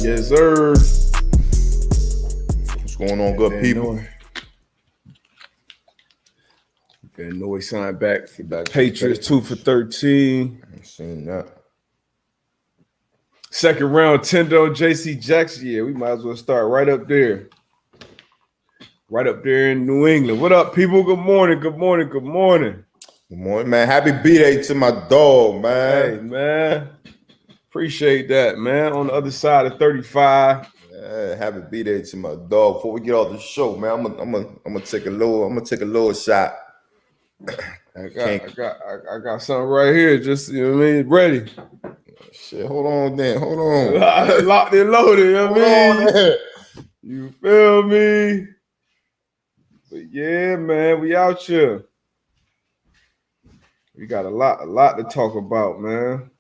Yes, sir. What's going on, good people? Noy Resigned back for the Patriots, 2 for 13. I ain't seen that. Second round, Tendo, J.C. Jackson. Yeah, we might as well start right up there. Right up there in New England. What up, people? Good morning, good morning, good morning. Good morning, man. Happy B-Day to my dog, man. Hey, man. Appreciate that, man. On the other side of 35. Yeah, happy B-Day to my dog. Before we get off the show, man, I'm gonna take a little shot. I got something right here. Just, you know what I mean? Ready. Shit, hold on. Locked and loaded, you know what I mean? You feel me? But yeah, man, we out here. We got a lot to talk about, man.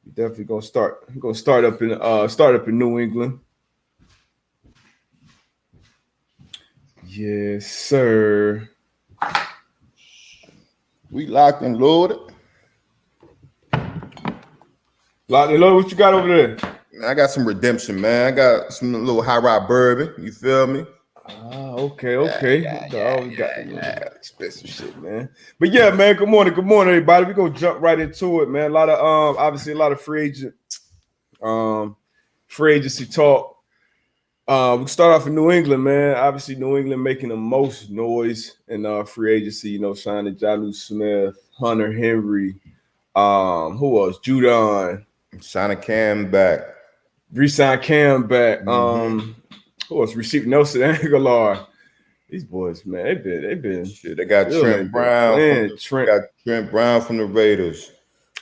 We definitely gonna start. We're gonna start up in New England. Yes, sir. We locked and loaded. Locked and loaded. What you got over there? I got some redemption, man. I got some little high ride bourbon. You feel me? Okay. Got expensive shit, man. But yeah, man. Good morning, everybody. We're gonna jump right into it, man. A lot of obviously a lot of free agency talk. We start off in New England, man. Obviously, New England making the most noise in free agency. You know, signing Jonnu Smith, Hunter Henry, who else? Judon. Signing Cam back. Re-signed Cam back. Who else? Received Nelson Aguilar. These boys, man, they've been. Shit, they got Trent Brown. Got Trent Brown from the Raiders.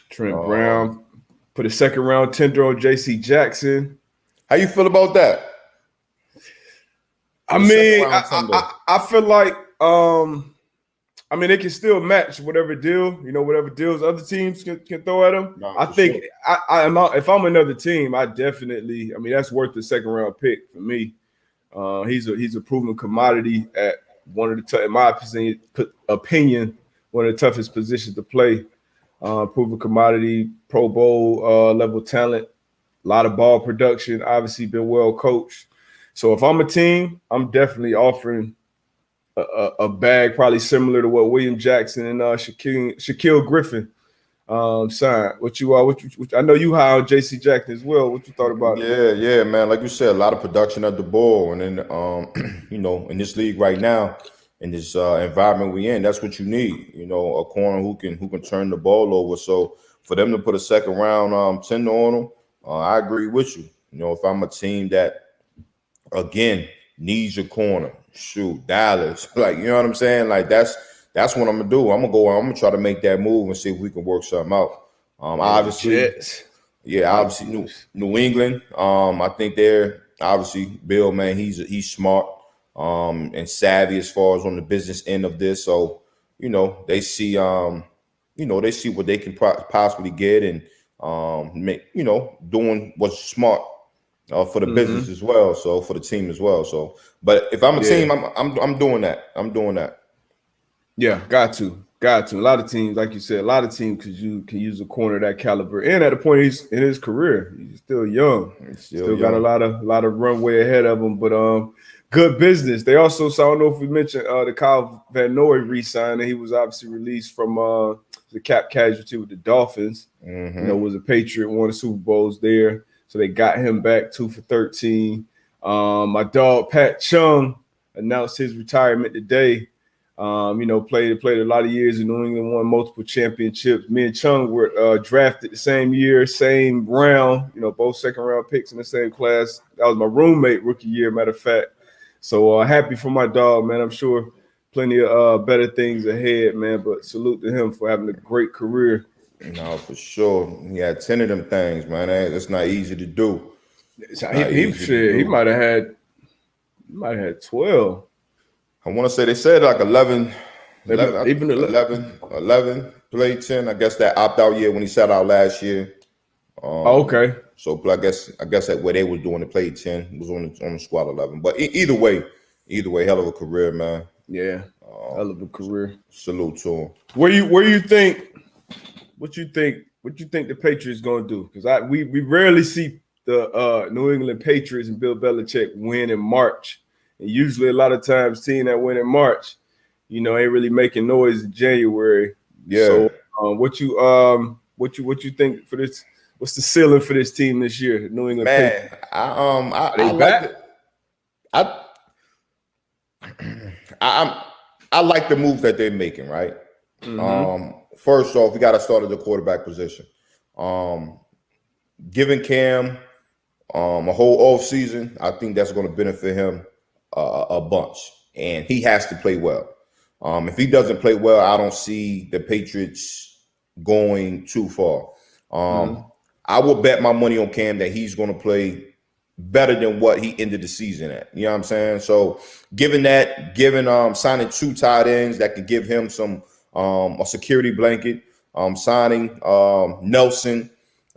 Trent Brown put a second round tender on J.C. Jackson. How you feel about that? I mean, I feel like I mean, they can still match whatever deals other teams can throw at them. No, I think sure. If I'm another team, I mean, that's worth the second round pick for me. He's a proven commodity at one of the in my opinion, one of the toughest positions to play. Proven commodity, Pro Bowl level talent, a lot of ball production, obviously been well coached. So if I'm a team, I'm definitely offering a bag probably similar to what William Jackson and Shaquille Griffin signed. I know you high on J.C. Jackson as well. What you thought about it? Yeah, man. Like you said, a lot of production at the ball, and then you know, in this league right now, in this environment we in, that's what you need. You know, a corner who can turn the ball over. So for them to put a second round tender on them, I agree with you. You know, if I'm a team that again needs a corner, shoot, Dallas, like, you know what I'm saying? Like that's what I'm gonna do. I'm gonna try to make that move and see if we can work something out. Obviously New England. I think they're obviously Bill, man. He's smart and savvy as far as on the business end of this. So you know they see what they can possibly get and make, doing what's smart. For the business as well, so for the team as well. So, but if I'm a team, I'm doing that. I'm doing that. Yeah, got to. A lot of teams, like you said, can use a corner that caliber. And at the point he's in his career, he's still young. Still got a lot of runway ahead of him. But good business. They also, so I don't know if we mentioned the Kyle Van Noy re-signed, and he was obviously released from the cap casualty with the Dolphins. You know, was a Patriot, won the Super Bowls there. So they got him back 2 for 13. My dog Pat Chung announced his retirement today. Played a lot of years in New England, won multiple championships. Me and Chung were drafted the same year, same round. You know, both second round picks in the same class. That was my roommate rookie year, matter of fact. So happy for my dog, man. I'm sure plenty of better things ahead, man. But salute to him for having a great career. No, for sure. He had 10 of them things, man. That's not easy to do. He might have had 12. I want to say they said like 11 played 10. I guess that opt-out year when he sat out last year. Okay. So I guess that where they was doing, they played 10 was on the squad 11. But either way, hell of a career, man. Yeah, hell of a career. Salute to him. What you think the Patriots gonna do? Because we rarely see the New England Patriots and Bill Belichick win in March. And usually a lot of times team that win in March, ain't really making noise in January. Yeah. So what you think for this? What's the ceiling for this team this year? New England Patriots. I like the moves that they're making, right? Mm-hmm. First off, we got to start at the quarterback position. Giving Cam a whole off season, I think that's going to benefit him a bunch, and he has to play well. If he doesn't play well, I don't see the Patriots going too far. I will bet my money on Cam that he's going to play better than what he ended the season at. You know what I'm saying? So given signing 2 tight ends that could give him some a security blanket, signing Nelson.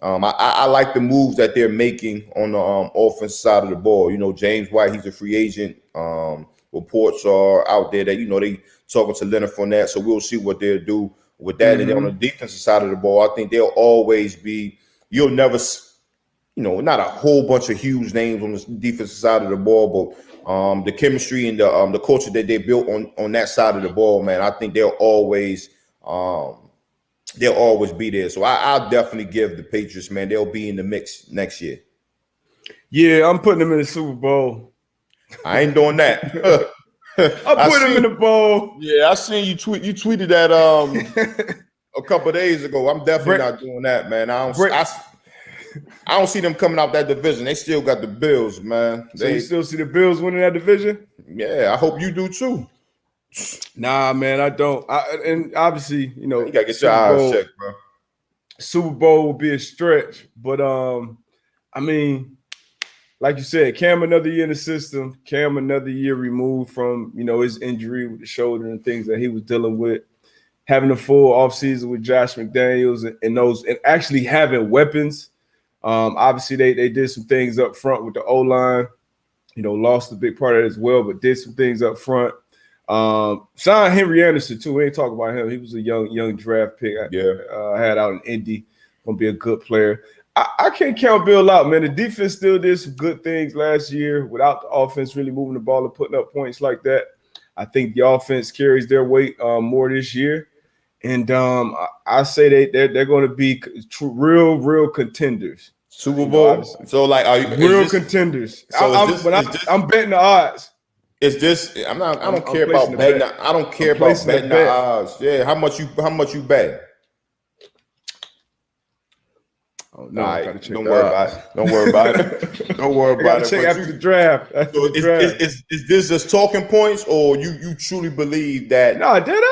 I like the moves that they're making on the offensive side of the ball. James White, he's a free agent. Reports are out there that, they talking to Leonard Fournette. So we'll see what they'll do with that. Mm-hmm. And then on the defensive side of the ball, I think they'll always be, you'll never, not a whole bunch of huge names on the defensive side of the ball, but the chemistry and the culture that they built on that side of the ball, man, I think they'll always be there. So I'll definitely give the Patriots, man, they'll be in the mix next year. Yeah, I'm putting them in the Super Bowl. I ain't doing that. I put them in the bowl. Yeah, I seen you tweet. You tweeted that a couple of days ago. I'm definitely not doing that, man. I don't see them coming out that division. They still got the Bills, man. So you still see the Bills winning that division? Yeah, I hope you do too. Nah, man, I don't. And obviously, you gotta get your eyes checked, bro. Super Bowl will be a stretch, but I mean, like you said, Cam another year in the system. Cam another year removed from his injury with the shoulder and things that he was dealing with. Having a full offseason with Josh McDaniels and actually having weapons. Obviously, they did some things up front with the O-line. Lost a big part of it as well, but did some things up front. Signed Henry Anderson too. We ain't talking about him. He was a young draft pick. Had out in Indy. Gonna be a good player. I can't count Bill out, man. The defense still did some good things last year without the offense really moving the ball and putting up points like that. I think the offense carries their weight more this year, and I say they're going to be real contenders. Super Bowl. So like, are you real contenders? So I'm betting the odds. Is this? I don't care about betting. I don't care about betting the odds. Yeah, how much you bet? Oh, no, right, don't worry about it. Don't worry about it. Don't worry about it. Check after the draft. Is this just talking points, or you truly believe that? No, I did.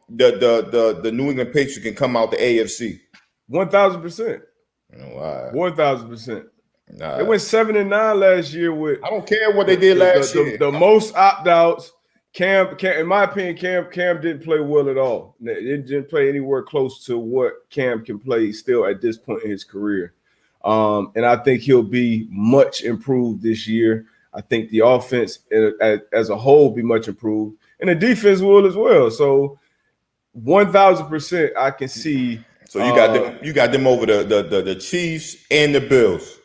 The New England Patriots can come out the AFC? 1,000%. 1,000%. They went 7-9 last year with. I don't care what they did last year. The most opt-outs. Cam, in my opinion, Cam didn't play well at all. It didn't play anywhere close to what Cam can play still at this point in his career. And I think he'll be much improved this year. I think the offense as a whole will be much improved. And the defense will as well. So 1,000% I can see. So you got them over the Chiefs and the Bills.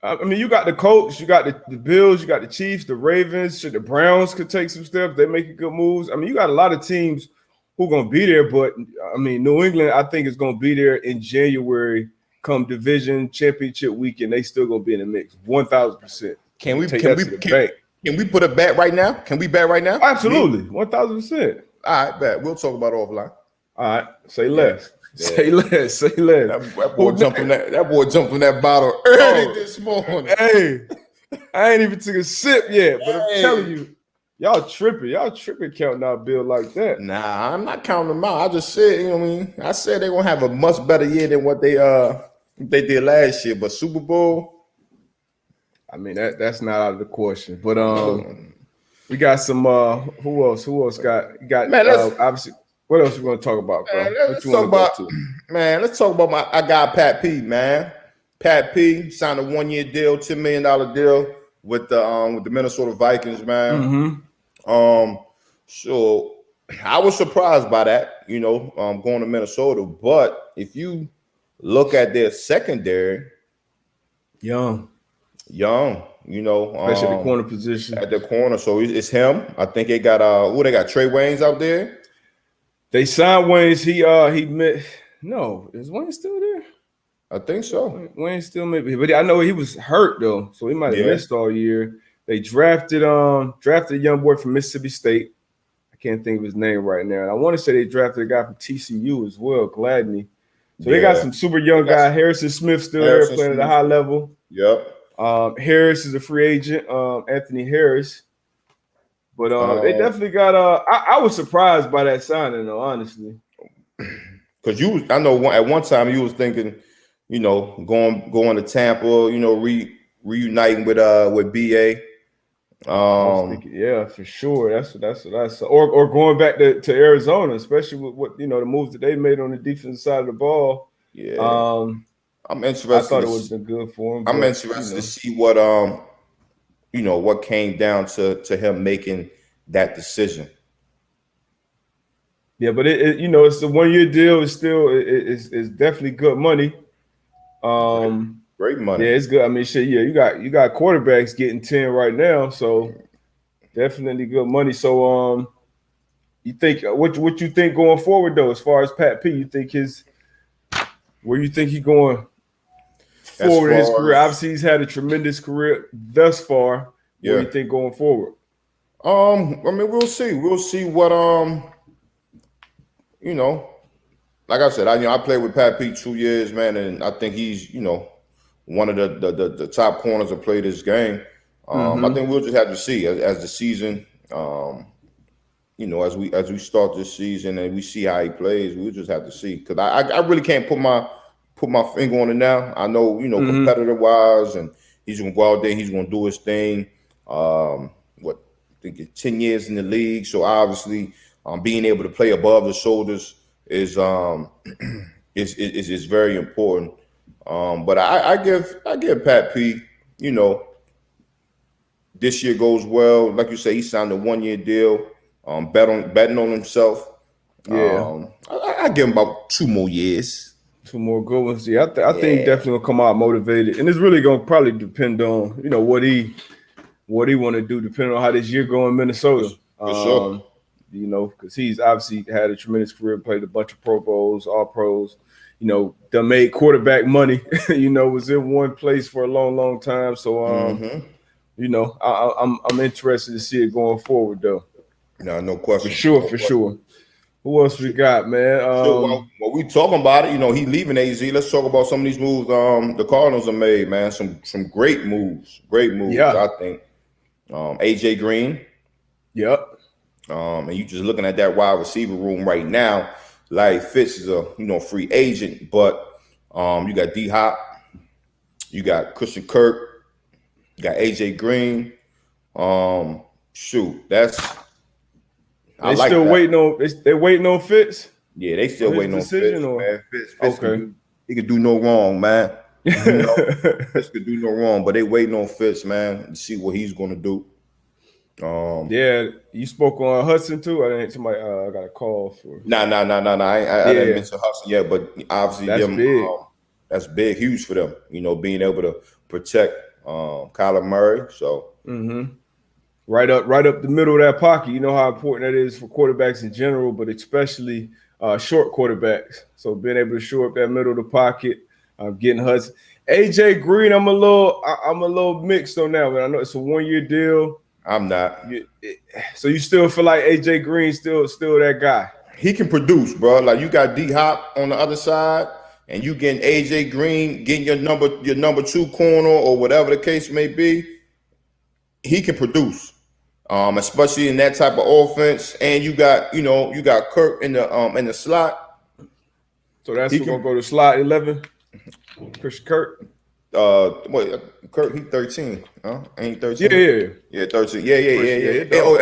I mean, you got the Colts, you got the Bills, you got the Chiefs, the Ravens. The Browns could take some steps. They're making good moves. I mean, you got a lot of teams who are going to be there. But, I mean, New England, I think, is going to be there in January come division championship weekend. They still going to be in the mix, 1,000%. Can we put a bet right now? Can we bet right now? Absolutely, 1,000%. All right, bet. We'll talk about it offline. All right, say less. Yeah. Say less. That boy jumped on that bottle early this morning. Hey, I ain't even took a sip yet, but I'm telling you, y'all tripping counting out Bill like that. Nah, I'm not counting them out. I just said, I said they're gonna have a much better year than what they did last year. But Super Bowl, I mean that's not out of the question. But we got some. Who else got? Man, obviously. What else we going to talk about, bro? Man, let's talk about my guy Pat P, man. Pat P signed a 1-year deal, $10 million deal with the Minnesota Vikings, man. Mm-hmm. So I was surprised by that, going to Minnesota. But if you look at their secondary, Young, especially the corner position. At the corner. So it's him. I think they got they got Trey Waynes out there. They signed Waynes. He met. No, is Wayne still there? I think so. Wayne still maybe, but I know he was hurt though, so he might have missed all year. They drafted a young boy from Mississippi State. I can't think of his name right now. And I want to say they drafted a guy from TCU as well, Gladney. So they got some super young guy. Harrison Smith still there playing at a high level. Yep. Harris is a free agent. Anthony Harris. But they definitely got. I was surprised by that signing, though, honestly. Because I know at one time you was thinking, going to Tampa, reuniting with BA. Yeah, for sure. That's or going back to Arizona, especially with what the moves that they made on the defensive side of the ball. Yeah. I'm interested. I thought it would have been good for him. I'm interested to see what what came down to him making that decision. Yeah, but it's a 1-year deal. It's still it's definitely good money. Great money. Yeah, it's good. I mean, shit. Yeah, you got quarterbacks getting 10 right now, so definitely good money. So, you think what you think going forward though, as far as Pat P? You think where you think he's going forward in his career? Obviously, he's had a tremendous career thus far. Yeah. What do you think going forward? I mean, we'll see. We'll see what like I said, I played with Pat P 2 years, man, and I think he's one of the top corners to play this game. I think we'll just have to see as the season, as we start this season and we see how he plays. We'll just have to see, because I really can't put my finger on it now. I know competitor wise, and he's gonna go out there, he's gonna do his thing. I think 10 years in the league, so obviously being able to play above the shoulders is very important. But I give Pat P, this year goes well. Like you say, he signed a 1-year deal. Betting on himself. Yeah, I give him about 2 more years. 2 more good ones. Yeah, I think he definitely will come out motivated, and it's really gonna probably depend on what he want to do, depending on how this year go in Minnesota. For sure. Because he's obviously had a tremendous career, played a bunch of Pro Bowls, All Pros. Done made quarterback money. Was in one place for a long, long time. So, I'm interested to see it going forward, though. No question. For sure. Who else we got, man? While we talking about it, he leaving AZ. Let's talk about some of these moves the Cardinals have made, man. Some great moves. I think. AJ Green. Yep. And you just looking at that wide receiver room right now. Larry Fitz is a free agent, but you got D Hop, you got Christian Kirk, you got AJ Green. They're waiting on Fitz. Yeah, they still waiting on Fitz. Man. Fitz he could do no wrong, man. Fitz could do no wrong, but they waiting on Fitz, man, to see what he's gonna do. Yeah, you spoke on Hudson too. I didn't. Somebody got a call for. Nah. I didn't mention Hudson yet, but obviously that's big. That's big, huge for them. Being able to protect Kyler Murray. So right up the middle of that pocket. You know how important that is for quarterbacks in general, but especially short quarterbacks. So being able to shore up that middle of the pocket, getting Hudson. AJ Green, I'm a little mixed on that one. I know it's a 1-year deal. I'm not. So you still feel like AJ Green still that guy? He can produce, bro. Like you got D Hop on the other side, and you getting AJ Green, getting your number 2 corner or whatever the case may be. He can produce, especially in that type of offense. And you got Kirk in the slot. So that's who's gonna go to slot 11. Christian Kirk. Kirk, he 13. Ain't 13? Yeah, 13. Yeah. Oh,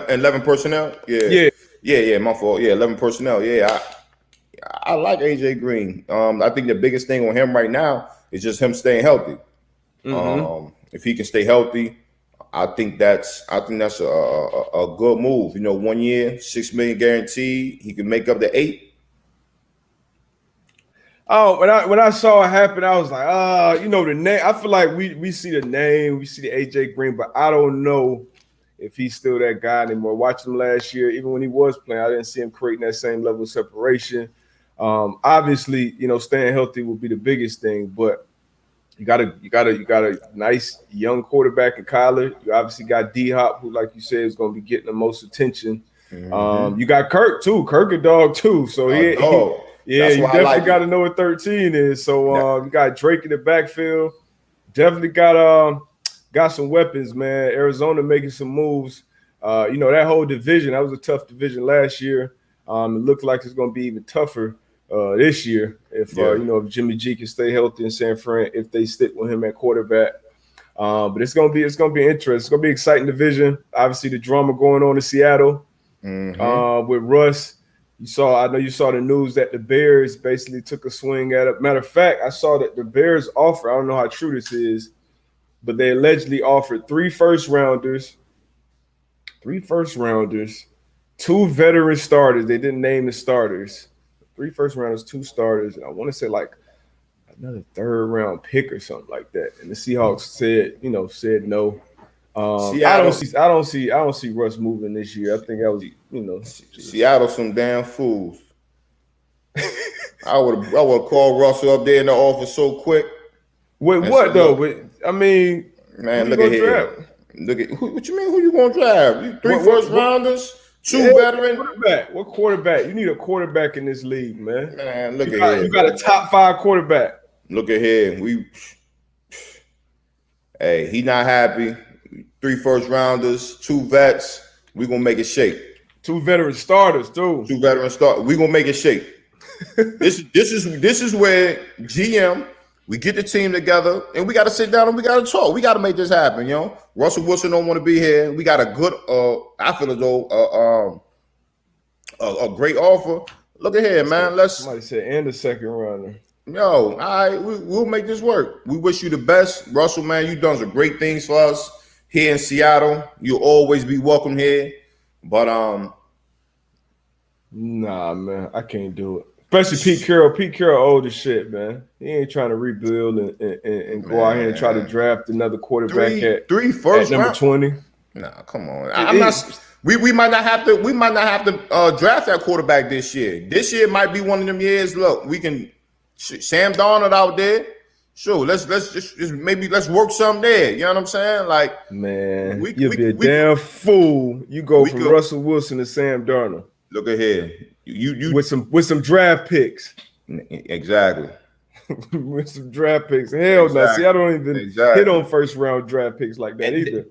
11 personnel? Yeah, my fault. Yeah, 11 personnel. Yeah, I like AJ Green. I think the biggest thing on him right now is just him staying healthy. If he can stay healthy, I think that's a good move. 1 year, $6 million guaranteed. He can make up the $8. Oh, when I saw it happen, I was like, the name. I feel like we see the name, we see the AJ Green, but I don't know if he's still that guy anymore. Watching him last year, even when he was playing, I didn't see him creating that same level of separation. Obviously, staying healthy will be the biggest thing, but you got a nice young quarterback in Kyler. You obviously got D-Hop, who, like you said, is going to be getting the most attention. Mm-hmm. You got Kirk too, Kirk a dog too. So you definitely got to know what 13 is. So you got Drake in the backfield. Definitely got some weapons, man. Arizona making some moves. That whole division, that was a tough division last year. It looked like it's going to be even tougher this year if Jimmy G can stay healthy in San Fran, if they stick with him at quarterback. But it's gonna be interesting. It's gonna be an exciting division. Obviously, the drama going on in Seattle with Russ. I know you saw the news that the Bears basically took a swing at it. Matter of fact, I saw that the Bears offer, I don't know how true this is, but they allegedly offered 3 first rounders, 2 veteran starters. They didn't name the starters. 3 first rounders, 2 starters, and I want to say like another 3rd round pick or something like that. And the Seahawks said no. I don't see Russ moving this year. I think that was Seattle some damn fools. I would call Russell up there in the office so quick. With what though? I mean, man, look at here. Look at what you mean? Who you gonna draft? 3 first rounders. 2 veteran quarterback. What quarterback? You need a quarterback in this league, man. Man, look at here. You got a top 5 quarterback. Look at here. Hey, he not happy. 3 first rounders, 2 vets. We gonna make it shake. 2 veteran starters, too. 2 veteran starters. We gonna make it shake. This is where GM. We get the team together and we got to sit down and we got to talk. We got to make this happen, Russell Wilson don't want to be here. We got a good, I feel as though a great offer. Look at here, man. Somebody said and the 2nd runner. All right, we'll make this work. We wish you the best, Russell. Man, you done some great things for us here in Seattle. You'll always be welcome here. But nah, man, I can't do it. Especially Pete Carroll. Pete Carroll old as shit, man. He ain't trying to rebuild and go out here and try to draft another quarterback at 3 first at number 20. Nah, come on. I'm not. We might not have to. We might not have to draft that quarterback this year. This year might be one of them years. Look, we can Sam Darnold out there. Sure, let's work something there. You know what I'm saying? Like, man, you'd be a damn fool. You go from Russell Wilson to Sam Darnold. Look at here. You with some draft picks. Exactly. With some draft picks. Hell no. See, I don't even hit on 1st round draft picks like that either.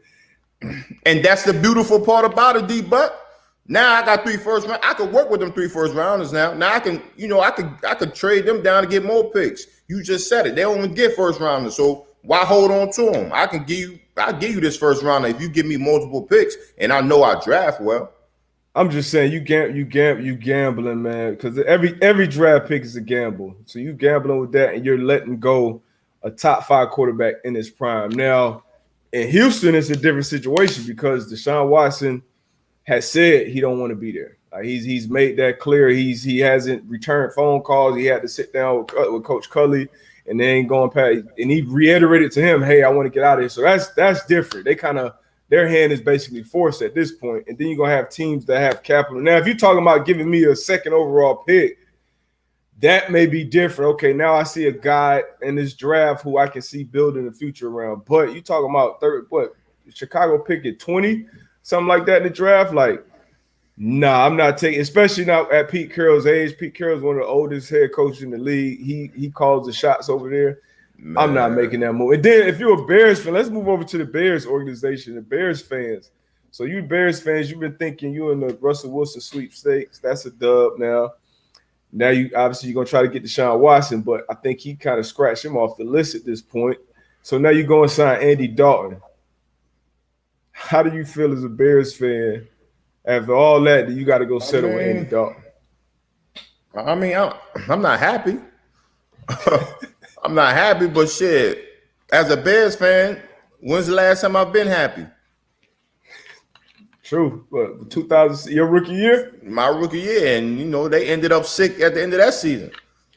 And that's the beautiful part about it, D-But. Now I got 3 first round. I could work with them 3 first rounders now. Now I can, I could trade them down to get more picks. You just said it. They only get first rounders. So why hold on to them? I'll give you this first rounder if you give me multiple picks and I know I draft well. I'm just saying you gambling, man, because every draft pick is a gamble. So you gambling with that, and you're letting go a top 5 quarterback in his prime. Now, in Houston, it's a different situation because Deshaun Watson has said he don't want to be there. Like he's made that clear. He hasn't returned phone calls. He had to sit down with Coach Culley, and they ain't going past. And he reiterated to him, "Hey, I want to get out of here." So that's different. They kind of. Their hand is basically forced at this point, and then you're going to have teams that have capital. Now, if you're talking about giving me a 2nd overall pick, that may be different. Okay, now I see a guy in this draft who I can see building the future around. But you talking about Chicago pick at 20, something like that in the draft? Like, nah, I'm not taking, especially now at Pete Carroll's age. Pete Carroll's one of the oldest head coaches in the league. He calls the shots over there. Man. I'm not making that move. And then if you're a Bears fan, let's move over to the Bears organization, the Bears fans. So you Bears fans, you've been thinking you in the Russell Wilson sweepstakes. That's a dub now. Now you're going to try to get Deshaun Watson, but I think he kind of scratched him off the list at this point. So now you're going to sign Andy Dalton. How do you feel as a Bears fan after all that you got to go settle with Andy Dalton? I mean, I'm not happy. I'm not happy, but shit, as a Bears fan, when's the last time I've been happy? True. But 2000, your rookie year? My rookie year, and they ended up sick at the end of that season.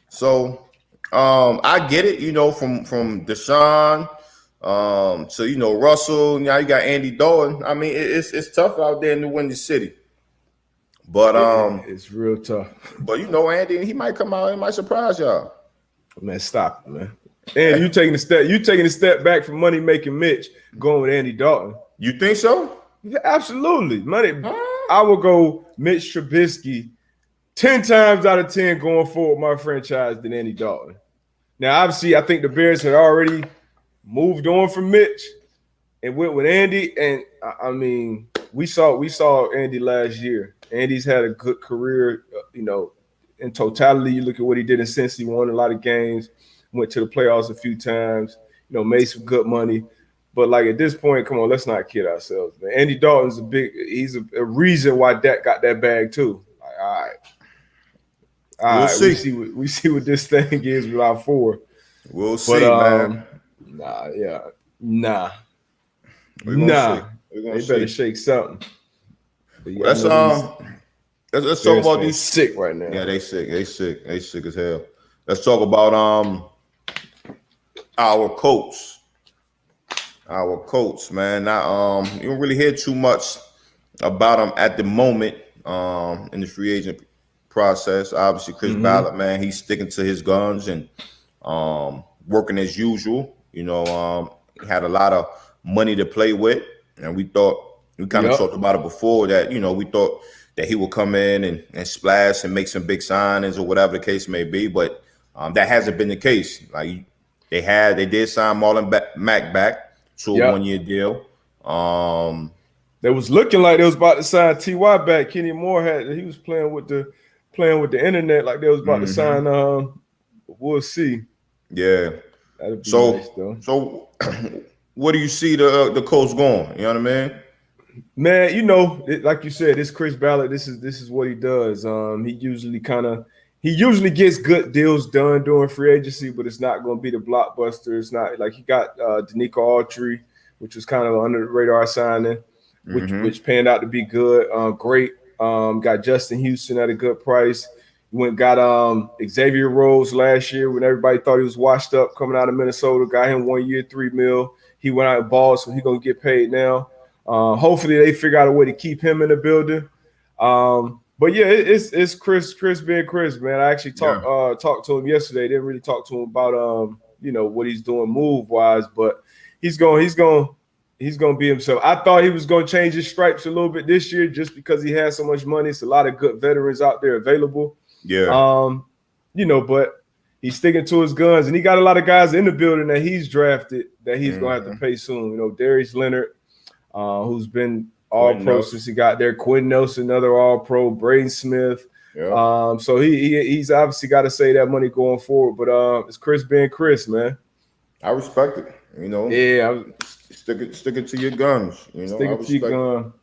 So I get it, from Deshaun to Russell. Now you got Andy Dalton. I mean, it's tough out there in the Windy City. But it's real tough. But Andy, he might come out and might surprise y'all. Man, stop it, man. And you taking a step back from money making Mitch, going with Andy Dalton. You think so? Yeah, absolutely. I will go Mitch Trubisky 10 times out of 10 going forward my franchise than Andy Dalton. Now, obviously, I think the Bears had already moved on from Mitch and went with Andy. And I mean, we saw Andy last year. Andy's had a good career, in totality. You look at what he did in Cincy, won a lot of games, went to the playoffs a few times, made some good money. But like at this point, come on, let's not kid ourselves, man. Andy Dalton's he's a reason why Dak got that bag too. Like, all right. We'll see. We see what this thing is with our 4. We'll see, man. Nah. They better shake something. Let's talk about these sick right now. Yeah, they sick as hell. Let's talk about our coach. Our coach, man. Now, you don't really hear too much about him at the moment in the free agent process. Obviously, Chris Ballard, man, he's sticking to his guns and working as usual. He had a lot of money to play with, and we kind of talked about it before that, we thought that he would come in and splash and make some big signings or whatever the case may be, but that hasn't been the case. Like they did sign Marlon Mack back to a 1-year deal. They was looking like they was about to sign T.Y. back. Kenny Moore he was playing with the internet like they was about to sign. We'll see. Yeah. That'd be nice, though. So what do you see the coach going? You know what I mean? Man, like you said, this Chris Ballard, this is what he does. He usually gets good deals done during free agency, but it's not going to be the blockbuster. It's not like he got Danico Autry, which was kind of an under the radar signing, which panned out to be good. Great. Got Justin Houston at a good price. Got Xavier Rhodes last year when everybody thought he was washed up coming out of Minnesota. Got him 1 year, $3 million. He went out and balled, so he's gonna get paid now. Hopefully they figure out a way to keep him in the building. But yeah, it's Chris being Chris, man. I actually talked to him yesterday. Didn't really talk to him about what he's doing move wise, but he's gonna be himself. I thought he was gonna change his stripes a little bit this year just because he has so much money. It's a lot of good veterans out there available. Yeah. But he's sticking to his guns, and he got a lot of guys in the building that he's drafted that he's gonna have to pay soon. Darius Leonard, who's been All-Pro since he got there. Quinn Nelson, another All-Pro. Braden Smith. Yeah. So he's obviously got to save that money going forward. But it's Chris being Chris, man. I respect it. Yeah. Sticking to your guns. Sticking to your gun.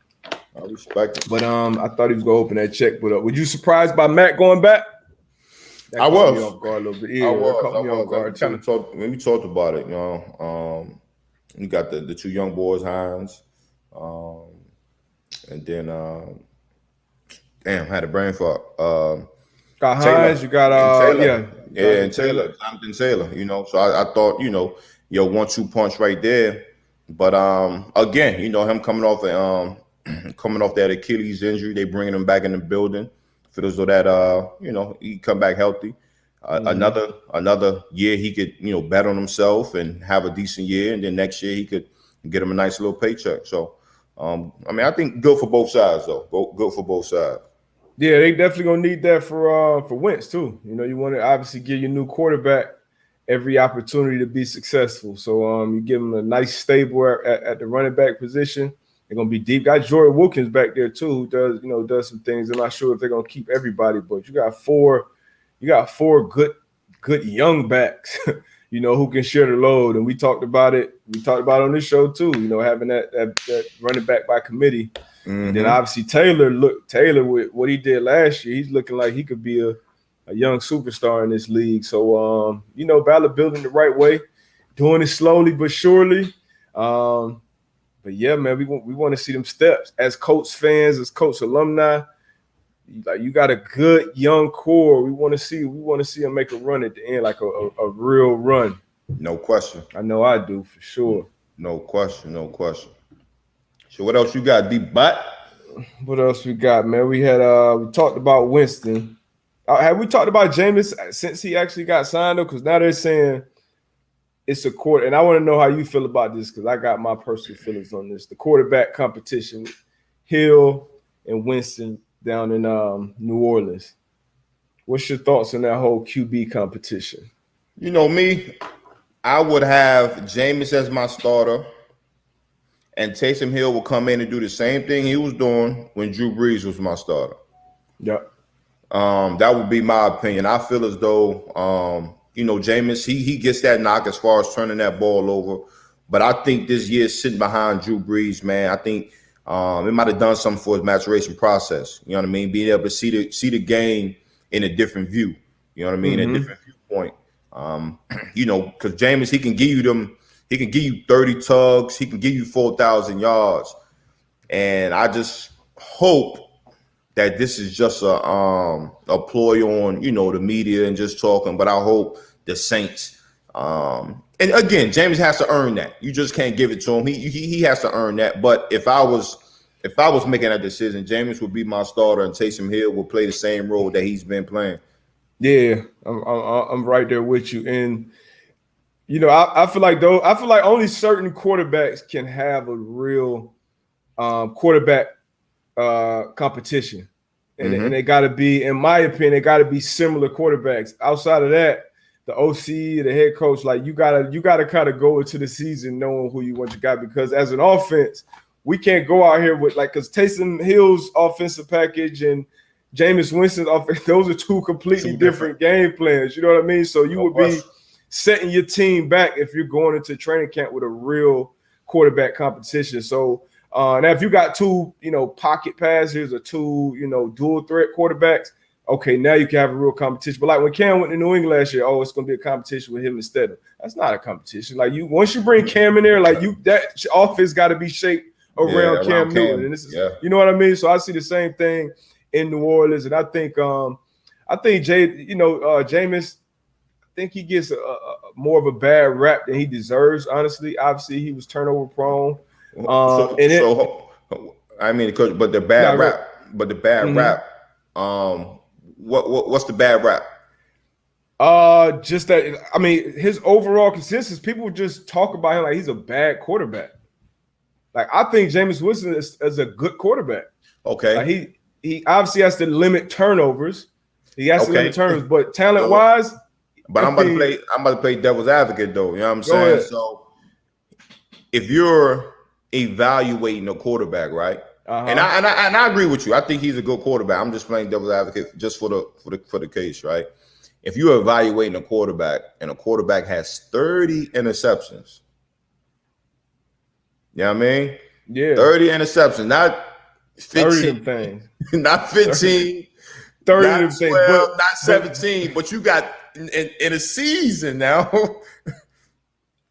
I respect it. But I thought he was gonna open that checkbook up. Were you surprised by Matt going back? I was. Me off guard a little bit. Yeah, I was. Kind of when we talked about it, you got the 2 young boys, Hines, and then had a brain fart. Got Hines, you got Taylor. And Taylor, Jonathan Taylor. So I thought 1-2 punch right there. But again, him coming off that Achilles injury, they bringing him back in the building. Feel as though that he come back healthy. Another year he could bet on himself and have a decent year, and then next year he could get him a nice little paycheck. So I think good for both sides though. Good for both sides. Yeah, they definitely gonna need that for Wentz too. You want to obviously give your new quarterback every opportunity to be successful. So you give him a nice stable at the running back position. They're gonna be deep. Got Jordan Wilkins back there too, who does some things. I'm not sure if they're gonna keep everybody, but you got four good young backs, who can share the load. And we talked about it. We talked about it on this show too. Having that running back by committee. And then obviously Taylor with what he did last year, he's looking like he could be a young superstar in this league. So Ballard building the right way, doing it slowly but surely. But yeah, man, we want to see them steps as Colts fans, as Colts alumni. Like you got a good young core. We want to see him make a run at the end, like a real run. No question. I know I do for sure. No question. So what else you got, DBut? What else we got, man? We talked about Winston. Have we talked about Jameis since he actually got signed though? Because now they're saying it's a quarter, and I want to know how you feel about this because I got my personal feelings on this. The quarterback competition with Hill and Winston down in New Orleans. What's your thoughts on that whole QB competition? You know me, I would have Jameis as my starter, and Taysom Hill will come in and do the same thing he was doing when Drew Brees was my starter. Yep. That would be my opinion. I feel as though, Jameis, he gets that knock as far as turning that ball over. But I think this year sitting behind Drew Brees, man, I think it might have done something for his maturation process. You know what I mean? Being able to see the game in a different view. You know what I mean? A different viewpoint. Because Jameis, he can give you 30 tugs, he can give you 4,000 yards. And I just hope that this is just a ploy on, the media and just talking. But I hope the Saints, and again, Jameis has to earn that. You just can't give it to him. He has to earn that. But if I was making that decision, Jameis would be my starter, and Taysom Hill will play the same role that he's been playing. Yeah, I'm right there with you. And I feel like only certain quarterbacks can have a real quarterback competition, and they got to be, in my opinion, they got to be similar quarterbacks. Outside of that, the OC, the head coach, like you gotta kind of go into the season knowing who you want your guy, because as an offense, we can't go out here with because Taysom Hill's offensive package and Jameis Winston's offense, those are two completely different game plans. You know what I mean? So you would be setting your team back if you're going into training camp with a real quarterback competition. So now if you got two, pocket passers or two, dual threat quarterbacks, okay, now you can have a real competition. But like when Cam went to New England last year, it's going to be a competition with him instead of. That's not a competition. Like once you bring Cam in there, that offense got to be shaped around Cam Newton. And this is, you know what I mean? So I see the same thing in New Orleans, and I think Jameis, I think he gets more of a bad rap than he deserves. Honestly, obviously he was turnover prone. But the bad rap. But the bad rap. What's the bad rap? Just that. I mean, his overall consensus, people just talk about him like he's a bad quarterback. Like I think Jameis Winston is a good quarterback. Okay, like, he obviously has to limit turnovers. He has to limit turnovers, but talent wise. But I'm about to play devil's advocate though. You know what I'm saying? Ahead. So if you're evaluating a quarterback, right? And I agree with you. I think he's a good quarterback. I'm just playing devil's advocate just for the case, right? If you're evaluating a quarterback and a quarterback has 30 interceptions, you know what I mean? Yeah. 30 interceptions, not 15. 30 things. Not 15. 30 not 12, things, not 17. But you got in a season now.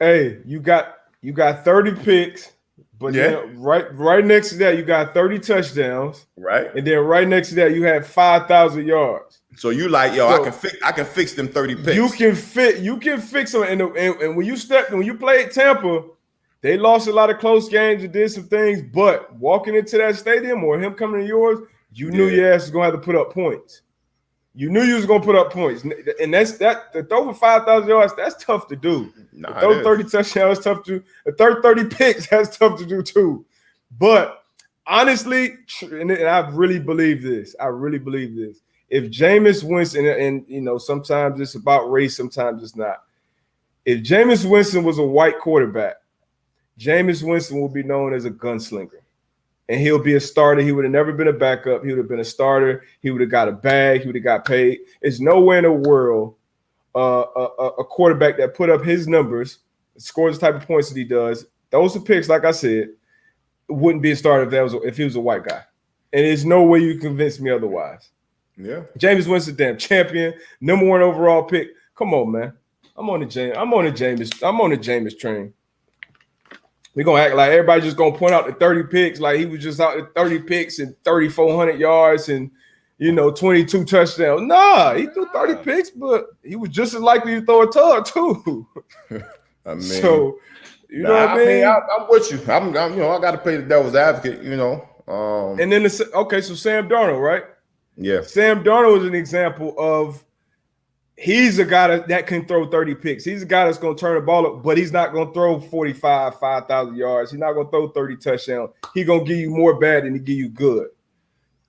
Hey, you got 30 picks, but then right next to that, you got 30 touchdowns. Right. And then right next to that, you had 5,000 yards. So you like, I can fix them 30 picks. You can fix them. And when you played Tampa, they lost a lot of close games and did some things, but walking into that stadium or him coming to yours, you knew your ass was gonna have to put up points. You knew you was gonna put up points, and to throw for 5,000 yards, that's tough to do. To throw 30 touchdowns, tough to do. The 30 picks, that's tough to do too. But honestly, and I really believe this. If Jameis Winston, and sometimes it's about race, sometimes it's not. If Jameis Winston was a white quarterback, Jameis Winston will be known as a gunslinger. And he'll be a starter. He would have never been a backup. He would have been a starter. He would have got a bag. He would have got paid. There's nowhere in the world a quarterback that put up his numbers, scores the type of points that he does. Those are picks, like I said, wouldn't be a starter if he was a white guy. And there's no way you convince me otherwise. Yeah. Jameis Winston, damn champion, number 1 overall pick. Come on, man. I'm on the Jameis train. We're going to act like everybody just going to point out the 30 picks, like he was just out at 30 picks and 3,400 yards and, 22 touchdowns. Nah, he threw 30 picks, but he was just as likely to throw a tug too. I mean, so you know what I mean? I'm with you. I got to play the devil's advocate. And then so Sam Darnold, right? Yeah, Sam Darnold is an example of he's a guy that can throw 30 picks. He's a guy that's going to turn the ball up, but he's not going to throw 5,000 yards. He's not going to throw 30 touchdowns. He's going to give you more bad than he give you good.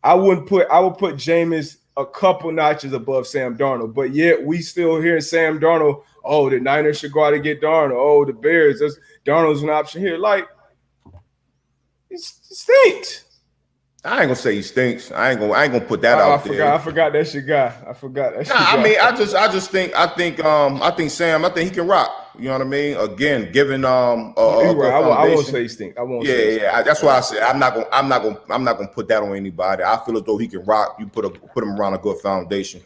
I would put Jameis a couple notches above Sam Darnold, but yet we still hear Sam Darnold, oh, the Niners should go out and get Darnold. Oh, the Bears, Darnold's an option here. Like, it stinks. I ain't gonna say he stinks. I ain't gonna put that out there. I forgot that's your guy. I think Sam. I think he can rock. You know what I mean? Again, given right. I won't say he stinks. I won't. Yeah. That's why I said I'm not gonna put that on anybody. I feel as though he can rock. You put him around a good foundation.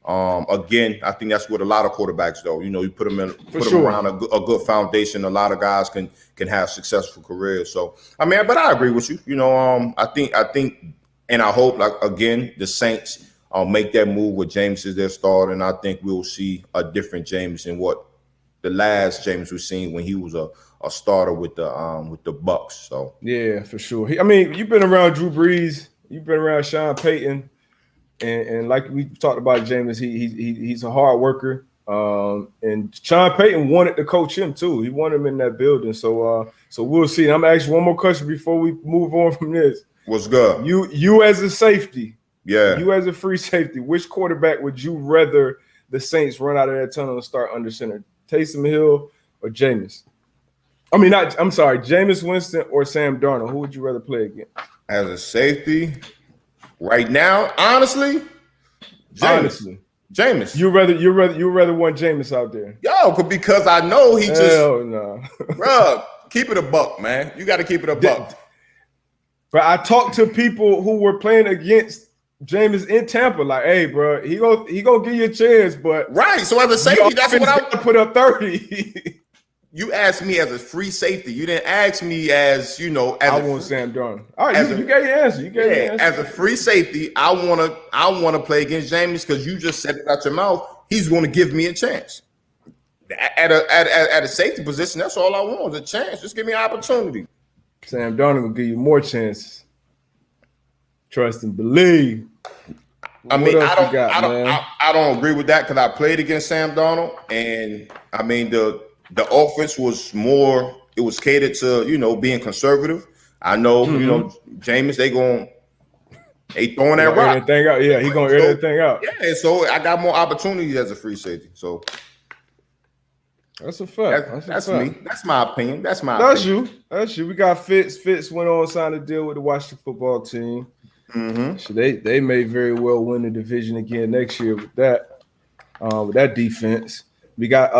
Again, I think that's what a lot of quarterbacks though. You put them around a good foundation. A lot of guys can have successful careers. So but I agree with you. I think, and I hope again the Saints make that move with James as their starter, and I think we'll see a different James than what the last James we've seen when he was a starter with the Bucks. So yeah, for sure. You've been around Drew Brees, you've been around Sean Payton. And like we talked about Jameis, he's a hard worker. And Sean Payton wanted to coach him too. He wanted him in that building. So we'll see. I'm gonna ask you one more question before we move on from this. What's good? You as a safety, you as a free safety, which quarterback would you rather the Saints run out of that tunnel and start under center? Taysom Hill or Jameis? Jameis Winston or Sam Darnold. Who would you rather play against? As a safety. Right now, honestly, Jameis. You rather want Jameis out there? Yo, because I know he no. Bro, keep it a buck, man. You got to keep it a buck. But I talked to people who were playing against Jameis in Tampa, like, hey, bro, he gonna give you a chance, but right. So as a safety, that's what I put up 30. You asked me as a free safety. You didn't ask me as I want Sam Darnold. All right, you gave your answer. As a free safety, I wanna play against James because you just said it out your mouth. He's going to give me a chance. At a safety position, that's all I want is a chance. Just give me an opportunity. Sam Darnold will give you more chances. Trust and believe. I don't agree with that because I played against Sam Darnold, and the offense was more. It was catered to being conservative. I know Jameis they throwing that rock. Everything out. Yeah, he gonna air that thing out. Yeah, so I got more opportunities as a free safety. So that's a fact. That's me. That's my opinion. That's you. We got Fitz. Fitz went on signed a deal with the Washington football team. Mm-hmm. So they may very well win the division again next year with that defense. We got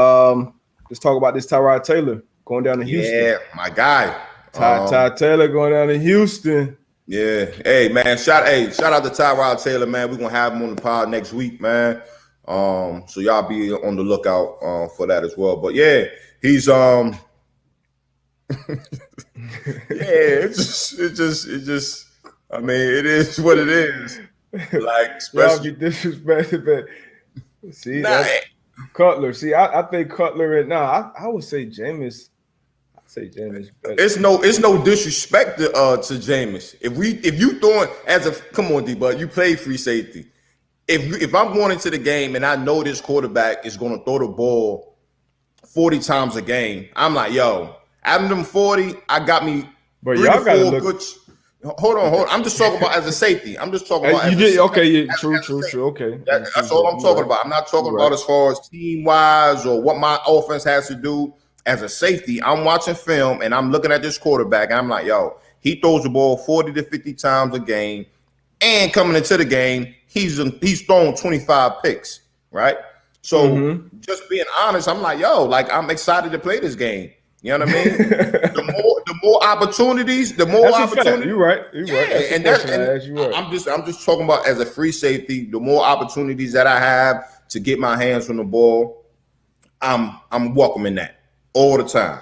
let's talk about this Tyrod Taylor going down to Houston. Yeah, my guy. Ty Taylor going down to Houston. Yeah. Hey, man. Shout out to Tyrod Taylor, man. We're going to have him on the pod next week, man. So y'all be on the lookout for that as well. But yeah, he's yeah, it just it is what it is. Like, especially disrespected, but see Cutler. See, I think Cutler and I would say Jameis. I'd say Jameis. It's no disrespect to Jameis. If you throwing come on, DButs, you play free safety. If I'm going into the game and I know this quarterback is going to throw the ball 40 times a game, I'm like, yo, out of them 40, I got me 3 to 4 good. Hold on. I'm just talking about as a safety. I'm just talking about. True. Okay. That's all I'm talking about. I'm not talking about as far as team wise or what my offense has to do. As a safety, I'm watching film and I'm looking at this quarterback and I'm like, yo, he throws the ball 40 to 50 times a game, and coming into the game, he's thrown 25 picks, right? So just being honest, I'm like, yo, like I'm excited to play this game. You know what I mean? the more opportunities. You're right. I'm just talking about as a free safety. The more opportunities that I have to get my hands on the ball, I'm welcoming that all the time.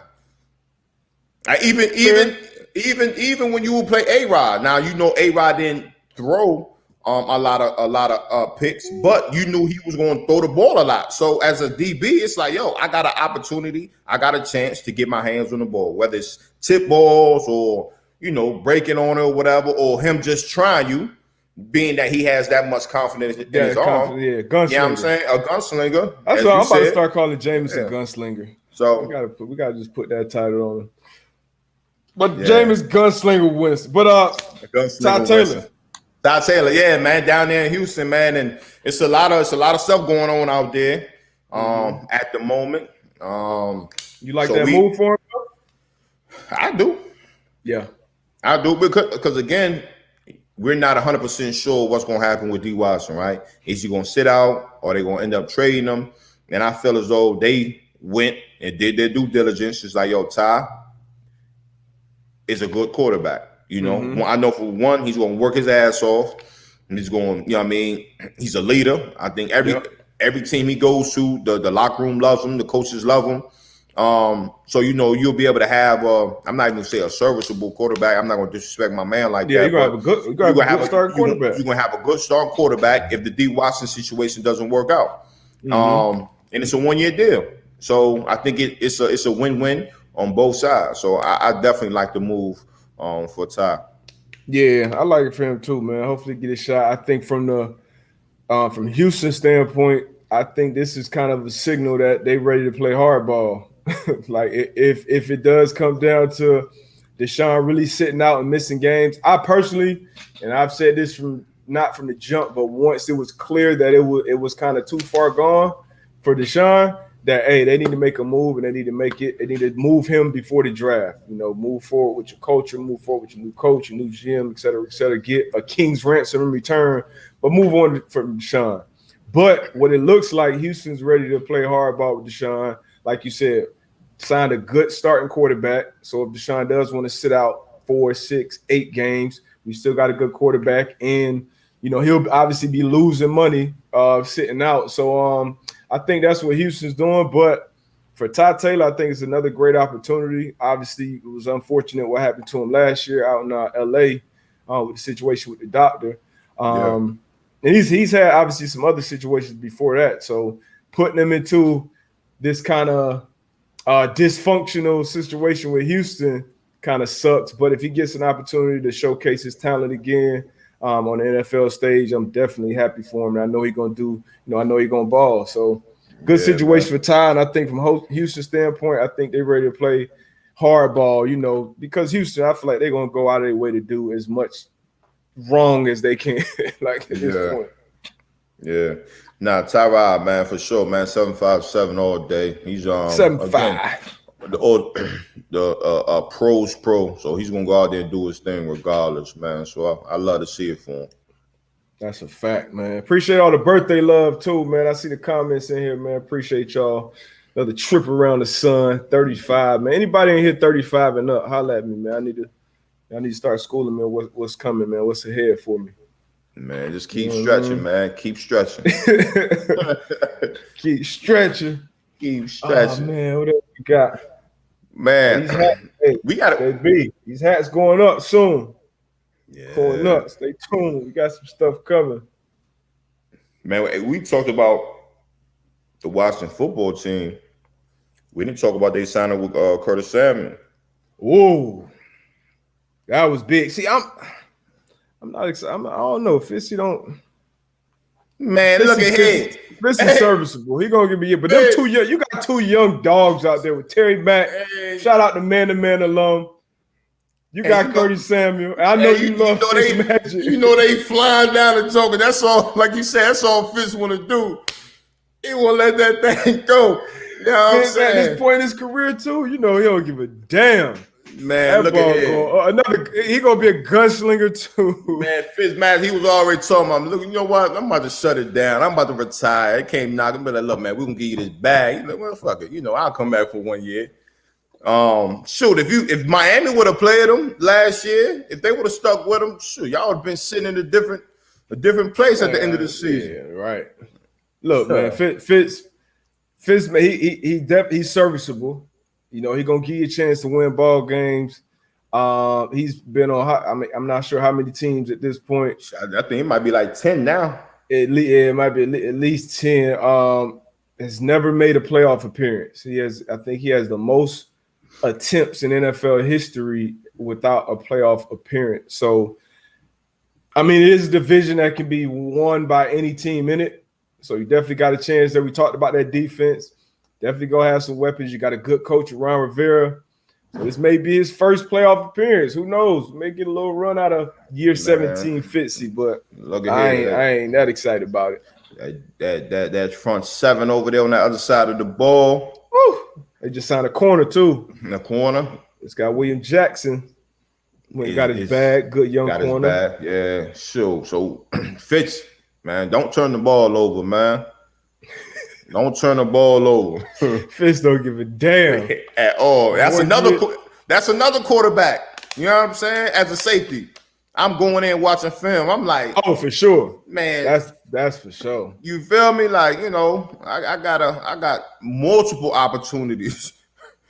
Even when you would play A-Rod. Now A-Rod didn't throw a lot of picks, but you knew he was going to throw the ball a lot. So as a DB, it's like, yo, I got an opportunity, I got a chance to get my hands on the ball, whether it's tip balls or breaking on it or whatever, or him just trying you, being that he has that much confidence in his arm. Yeah, gunslinger. You know what I'm saying? A gunslinger. That's what I'm about to start calling James a gunslinger. So we gotta just put that title on him. But James Gunslinger Winston. But Ty Taylor. Ty Taylor, yeah, man, down there in Houston, man, and it's a lot of stuff going on out there at the moment. You like that move for him? I do. Yeah. I do because again, we're not 100% sure what's going to happen with D. Watson, right? Is he going to sit out or are they going to end up trading him? And I feel as though they went and did their due diligence. It's like, yo, Ty is a good quarterback. I know for one, he's going to work his ass off. And he's going, he's a leader. I think every team he goes to, the locker room loves him, the coaches love him. So you'll be able to have I'm not even gonna say a serviceable quarterback. I'm not gonna disrespect my man like that. You're gonna have a good starting quarterback. You're gonna have a good starting quarterback if the D. Watson situation doesn't work out. And it's a 1-year deal. So I think it's a win-win on both sides. So I definitely like the move for Ty. Yeah, I like it for him too, man. Hopefully get a shot. I think from the from Houston standpoint, I think this is kind of a signal that they're ready to play hardball. Like if it does come down to Deshaun really sitting out and missing games, I personally, and I've said this not from the jump, but once it was clear that it was kind of too far gone for Deshaun, that they need to make a move and they need to move him before the draft. Move forward with your culture, move forward with your new coach, your new GM, et cetera, get a king's ransom in return, but move on from Deshaun. But what it looks like, Houston's ready to play hardball with Deshaun. Like you said, signed a good starting quarterback. So if Deshaun does want to sit out 4, 6, 8 games, we still got a good quarterback. And, he'll obviously be losing money sitting out. So I think that's what Houston's doing. But for Ty Taylor, I think it's another great opportunity. Obviously, it was unfortunate what happened to him last year out in L.A. With the situation with the doctor. And he's had obviously some other situations before that. So putting him into this kind of dysfunctional situation with Houston kind of sucks. But if he gets an opportunity to showcase his talent again on the NFL stage, I'm definitely happy for him. And I know he's going to I know he's going to ball. So good situation for Ty. And I think from Houston's standpoint, I think they're ready to play hardball, because Houston, I feel like they're going to go out of their way to do as much wrong as they can at this point. Yeah. Nah, Tyrod, man, for sure, man. 757 all day. He's 7'5". The pro's pro, so he's gonna go out there and do his thing regardless, man. So I love to see it for him. That's a fact, man. Appreciate all the birthday love too, man. I see the comments in here, man. Appreciate y'all. Another trip around the sun. 35, man. Anybody in here 35 and up? Holla at me, man. I need to start schooling, man. What's coming, man? What's ahead for me? Man, just keep stretching, man. Keep stretching. Keep stretching. Keep stretching. Oh, man, what else you got? Man, we got it. These hats going up soon. Yeah. Going up. Stay tuned. We got some stuff coming. Man, we talked about the Washington football team. We didn't talk about they signing with Curtis Samuel. Whoa. That was big. See, I'm not excited. I don't know. Fitzy don't. Man, look at him. This is serviceable. He gonna give me but them two young. You got 2 young dogs out there with Terry Mack. Shout out to Man alum. You got Curtis Samuel. I know you love Fitz Magic. They flying down the joke, and that's all. Like you said, that's all Fitz want to do. He won't let that thing go. You know what I'm saying? At this point in his career too, he don't give a damn. Man, look at him. He gonna be a gunslinger too. Man, Fitzmagic, he was already talking about, look, you know what? I'm about to shut it down. I'm about to retire. It came knocking, but look, man, we're gonna give you this bag. Well, fuck it. I'll come back for 1 year. Shoot, if Miami would have played him last year, if they would have stuck with him, shoot, y'all would have been sitting in a different place at the end of the season. Yeah, right. Look, man, Fitz, man, he's serviceable. He gonna give you a chance to win ball games. He's been on. I mean, I'm not sure how many teams at this point. I think it might be like 10 now. It might be at least 10. Has never made a playoff appearance. I think he has the most attempts in NFL history without a playoff appearance. So, I mean, it is a division that can be won by any team in it. So you definitely got a chance there. We talked about that defense. Definitely go have some weapons. You got a good coach, Ron Rivera. So this may be his first playoff appearance. Who knows? May get a little run out of year 17 Fitzy, but I ain't that excited about it. That front seven over there on the other side of the ball. Woo. They just signed a corner too. In the corner. It's got William Jackson. Got his bag. Good young corner. His bag. Yeah, sure. So Fitz, man, don't turn the ball over, man. Don't turn the ball over. Fitz don't give a damn at all. That's another quarterback. You know what I'm saying? As a safety, I'm going in watching film. I'm like, oh, for sure, man. That's for sure. You feel me? Like, you know, I got multiple opportunities.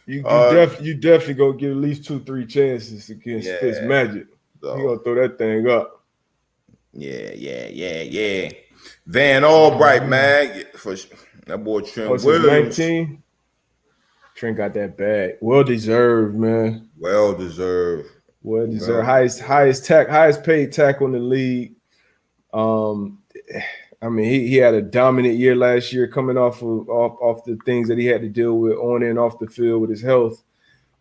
You definitely gonna get at least 2-3 chances against Fitz Magic. So, you gonna throw that thing up. Yeah. Van Albright, man. For that boy Trent Williams. 19. Trent got that bag. Well deserved, man. Well deserved. Highest paid tackle in the league. I mean, he had a dominant year last year, coming off the things that he had to deal with on and off the field with his health.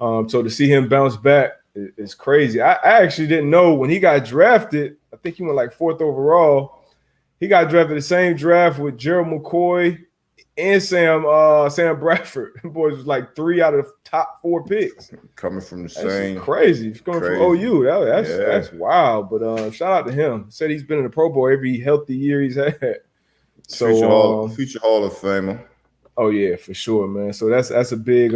So to see him bounce back is crazy. I actually didn't know when he got drafted. I think he went like 4th overall. He got drafted the same draft with Gerald McCoy and Sam Bradford. Boys was like 3 out of the top 4 picks. Coming from the same. Crazy. Coming from OU. That's wild. But shout out to him. Said he's been in the Pro Bowl every healthy year he's had. So future Hall of Famer. Oh yeah, for sure, man. So that's a big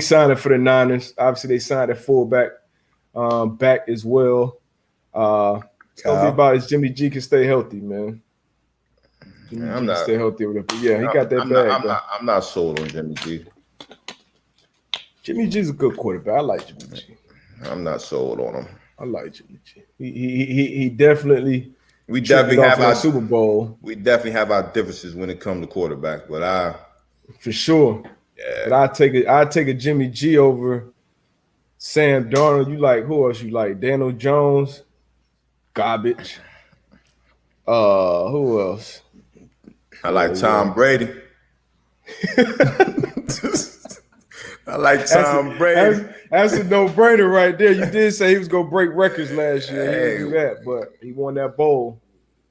signing for the Niners. Obviously, they signed a fullback back as well. It's gonna be about as Jimmy G can stay healthy, man. I'm not stay healthy with it. But yeah, he got that bag. I'm not sold on Jimmy G. Jimmy G's a good quarterback. I like Jimmy G. I'm not sold on him. I like Jimmy G. He definitely. We definitely have our Super Bowl. We definitely have our differences when it comes to quarterback, but for sure. Yeah. But I take a Jimmy G over Sam Darnold. You like who else? You like Daniel Jones? Garbage. Who else? I like Tom Brady. I like Tom Brady. That's a no-brainer right there. You did say he was gonna break records last year. He didn't do that, but he won that bowl.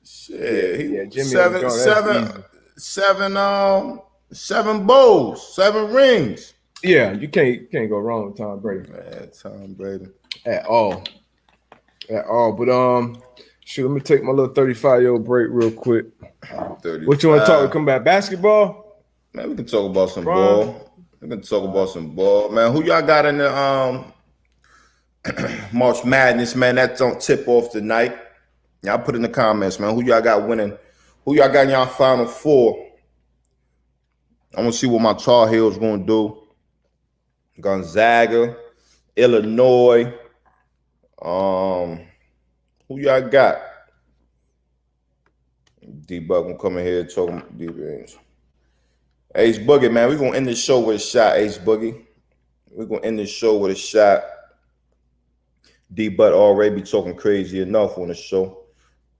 Shit, Jimmy seven bowls, 7 rings. Yeah, you can't go wrong with Tom Brady. Man, Tom Brady at all. But shoot, let me take my little 35-year-old break real quick. 35. What you want to talk? Come back basketball? Man, we can talk about some ball. We can talk about some ball, man. Who y'all got in the March Madness, man? That don't tip off tonight. Y'all put in the comments, man. Who y'all got winning? Who y'all got in y'all Final Four? I want to see what my Tar Heels gonna do. Gonzaga, Illinois. Who y'all got? DButs gonna come in here talking D-Rings. Ace Boogie, man, we're gonna end the show with a shot, Ace Boogie. We're gonna end the show with a shot. DButs already be talking crazy enough on the show.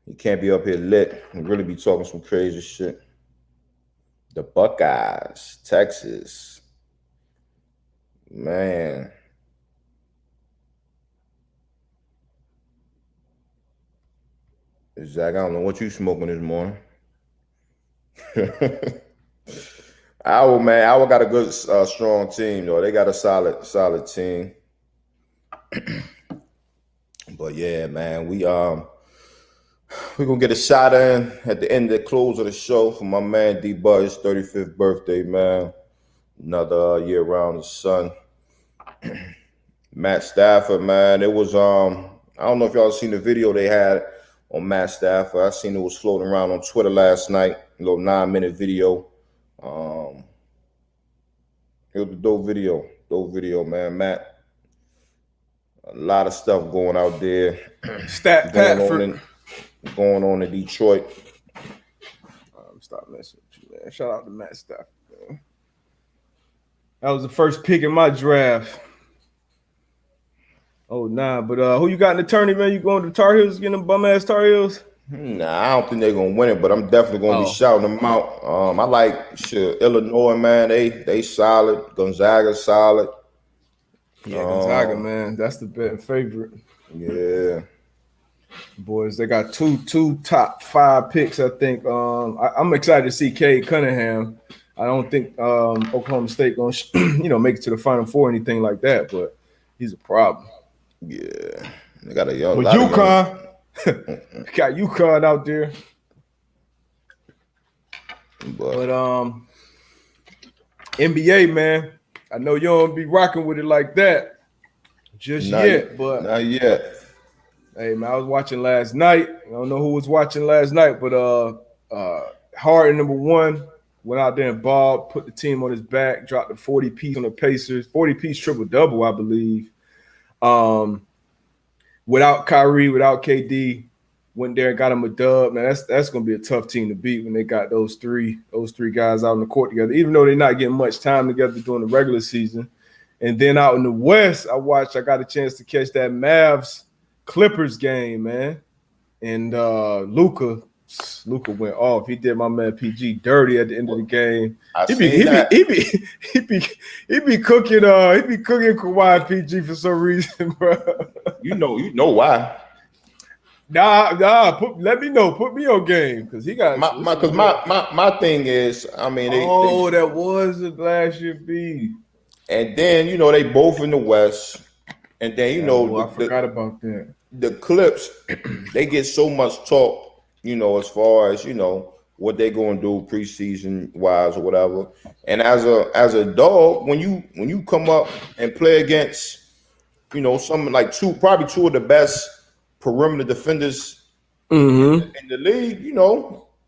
He can't be up here lit and really be talking some crazy shit. The Buckeyes, Texas. Man. Zach, I don't know what you smoking this morning. Our got a good, strong team, though. They got a solid team. But yeah, man, we're gonna get a shot in at the end of the close of the show for my man DButs' 35th birthday, man. Another year around the sun. Matt Stafford, man. It was I don't know if y'all seen the video they had on Matt Stafford. I seen it was floating around on Twitter last night. A little 9-minute video. It was a dope video, man. Matt A lot of stuff going out there. going on in Detroit. Stop messing with you, man. Shout out to Matt Stafford, man. That was the first pick in my draft. Oh, nah. But who you got in the tourney, man? You going to the Tar Heels, getting them bum-ass Tar Heels? Nah, I don't think they're going to win it, but I'm definitely going to be shouting them out. I like Illinois, man. They solid. Gonzaga solid. Yeah, Gonzaga, man. That's the betting favorite. Yeah. Boys, they got two top 5 picks, I think. I'm excited to see Cade Cunningham. I don't think Oklahoma State going to make it to the Final Four or anything like that, but he's a problem. Yeah. They got a young. But UConn. Got UConn out there. But NBA, man, I know you don't be rocking with it like that just yet, but not yet. Hey, man, I was watching last night. I don't know who was watching last night, but Harden, number 1, went out there and balled, put the team on his back, dropped the 40-piece on the Pacers, 40-piece triple-double, I believe. Without Kyrie, without KD, went there and got him a dub. Man, that's going to be a tough team to beat when they got those three guys out on the court together, even though they're not getting much time together during the regular season. And then out in the West, I got a chance to catch that Mavs Clippers game, man. And Luka went off. He did my man PG dirty at the end of the game. He be cooking Kawhi PG for some reason, bro. You know why. Nah. Let me know. Put me on game because he got my thing is, I mean, that was the last year B. And then they both in the West, and then I forgot about that. The Clips, they get so much talk, as far as what they're going to do preseason wise or whatever. And as a dog, when you come up and play against, something like probably two of the best perimeter defenders in the league,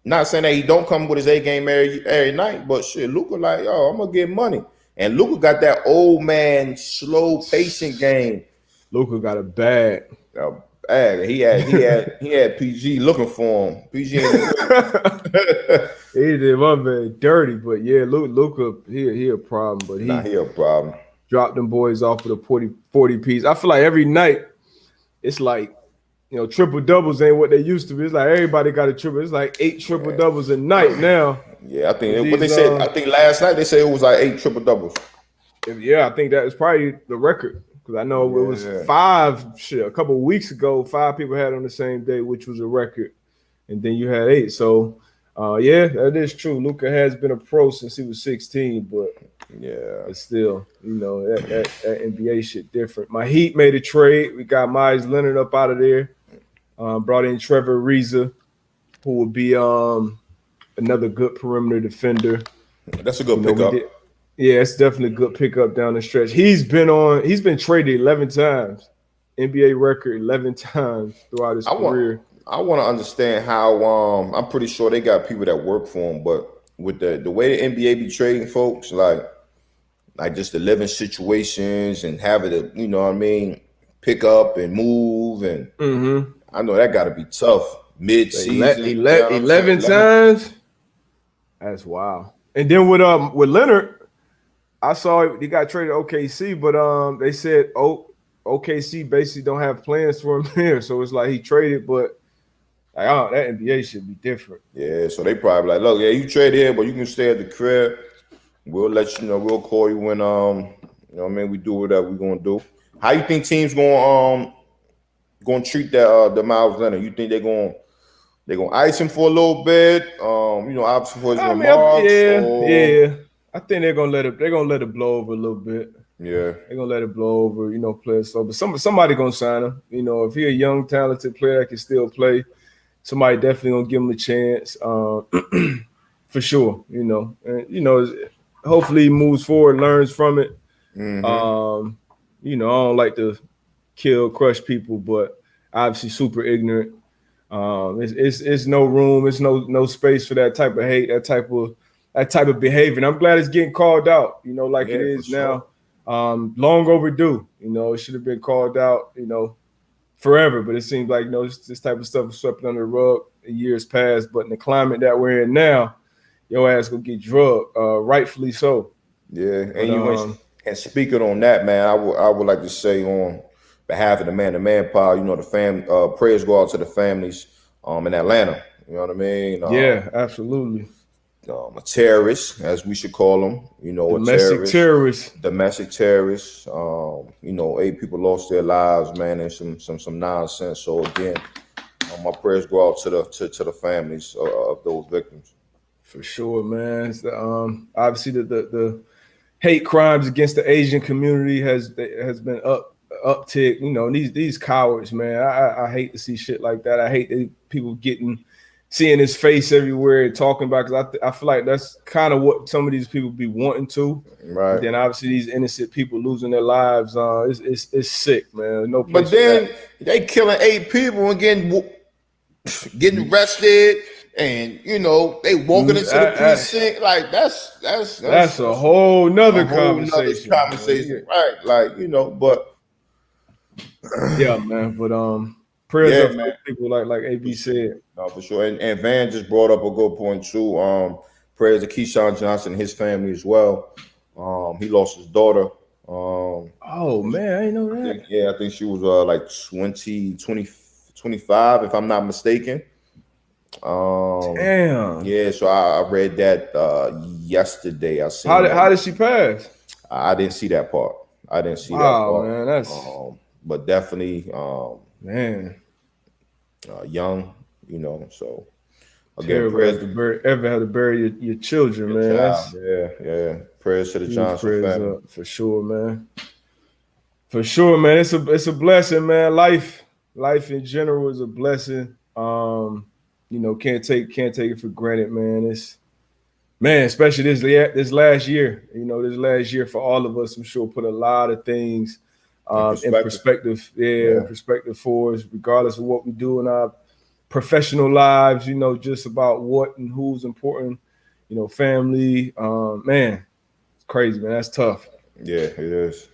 not saying that he don't come with his A game every night, but shit, Luka like, yo, I'm gonna get money. And Luka got that old man slow pacing game. Luka got a bag. He had PG looking for him. PG he did my man dirty, but yeah, Luka he a problem, but he a problem. Dropped them boys off of the 40 piece. I feel like every night it's like triple doubles ain't what they used to be. It's like everybody got a triple. It's like 8 triple doubles a night now. Yeah, I think what they said. I think last night they said it was like 8 triple doubles. Yeah, I think that is probably the record. Because I know it was 5, a couple of weeks ago, 5 people had on the same day, which was a record. And then you had 8. So, that is true. Luka has been a pro since he was 16, but it's still, that NBA shit different. My Heat made a trade. We got Myers Leonard up out of there. Brought in Trevor Ariza, who will be another good perimeter defender. That's a good pickup. Yeah, it's definitely a good pickup down the stretch. He's been traded 11 times. NBA record 11 times throughout his career. I want to understand how I'm pretty sure they got people that work for him, but with the way the NBA be trading folks, like just the living situations and having to, pick up and move and I know that got to be tough mid-season. 11 times? That's wild. And then with Leonard, I saw he got traded to OKC, but they said OKC basically don't have plans for him there. So it's like he traded, but that NBA should be different. Yeah, so they probably like, look, you trade here, but you can stay at the crib. We'll let you know. We'll call you when we do whatever we're gonna do. How you think teams gonna treat the Myles Leonard? You think they're gonna ice him for a little bit? Obviously for his remarks. Yeah. I think they're gonna let it blow over a little bit. Yeah, they're gonna let it blow over. Play slow, but somebody gonna sign him. If he a young, talented player that can still play, somebody definitely gonna give him a chance. For sure. And hopefully he moves forward, learns from it. I don't like to crush people, but obviously super ignorant. It's no room, it's no space for that type of hate, that type of behavior. And I'm glad it's getting called out, it is now. Long overdue. It should have been called out, forever. But it seems like, this type of stuff was swept under the rug in years past. But in the climate that we're in now, your ass gonna get drugged, rightfully so. Yeah, and speaking on that, man, I would like to say on behalf of the man pile, the prayers go out to the families in Atlanta. You know what I mean? Yeah, absolutely. A terrorist, as we should call them, domestic terrorist. 8 people lost their lives, man, and some nonsense. So again, my prayers go out to the families of those victims. For sure, man. It's obviously the hate crimes against the Asian community has been uptick. These cowards, man. I hate to see shit like that. I hate people seeing his face everywhere and talking about, because I feel like that's kind of what some of these people be wanting to. Right. And then obviously these innocent people losing their lives. It's sick, man. No place. But then they killing 8 people and getting arrested, and they walking into the precinct. Like that's a whole nother conversation. Right? Like but yeah, man. But prayers up for people like AB said. No, for sure. And Van just brought up a good point too. Prayers to Keyshawn Johnson and his family as well. He lost his daughter. Oh man, I didn't know that. I think she was like 25, if I'm not mistaken. Damn. Yeah, so I read that yesterday. I seen how did she pass? I didn't see that part. That part. Man, that's but definitely man. Young, so again, prayers ever have to bury your children, man. Prayers to the Johnson family. For sure, man. For sure, man. It's a blessing, man. Life in general is a blessing. Can't take it for granted, man. Especially this last year. This last year for all of us, I'm sure, put a lot of things in perspective. In perspective for us, regardless of what we do in our professional lives. Just about what and who's important. Family. Man, it's crazy, man. That's tough. Yeah, it is.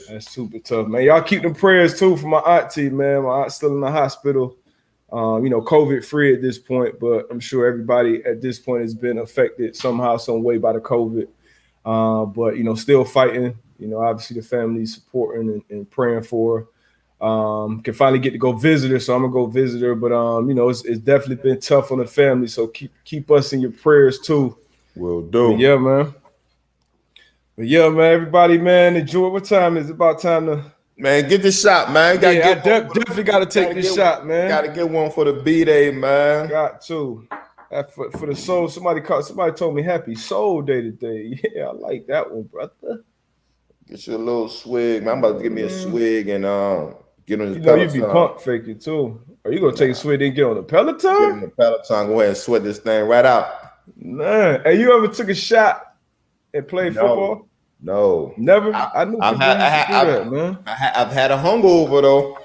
That's super tough, man. Y'all keep them prayers too for my auntie, man. My aunt's still in the hospital. COVID free at this point, but I'm sure everybody at this point has been affected somehow, some way by the COVID. But still fighting. Obviously the family's supporting and praying for her. Can finally get to go visit her, so I'm gonna go visit her. But it's definitely been tough on the family. So keep us in your prayers too. Will do. But yeah, man. Everybody, man, enjoy. What time is it? About time to. Man, get this shot, man. Definitely got to take this shot, man. Got to get one for the B-Day, man. Got to. For the soul. Somebody told me happy soul day today. Yeah, I like that one, brother. Get you a little swig, man. I'm about to give me a swig and get on the Peloton. You be pump faking too. Are you gonna take a swig and get on the Peloton? Get on the Peloton. Go ahead and sweat this thing right out. Nah. Hey, you ever took a shot and played football? No, never. I knew people used to do that, man. I've had a hungover though.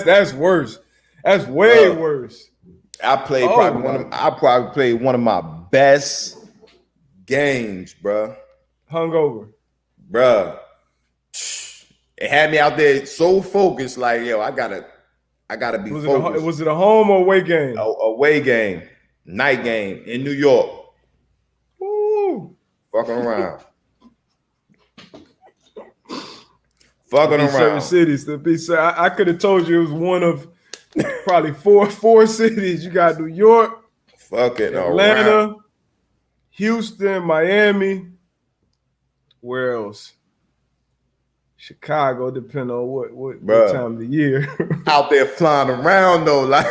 That's worse. That's way worse. I probably played one of my best games, bro. Hungover, bro. It had me out there so focused, like I gotta be focused. Was it a home or away game? Away game, night game in New York. Fucking around. Certain cities to be said. I could have told you it was one of probably four cities. You got New York, Atlanta, around. Houston, Miami. Where else? Chicago, depending on what time of the year. Out there flying around though, like.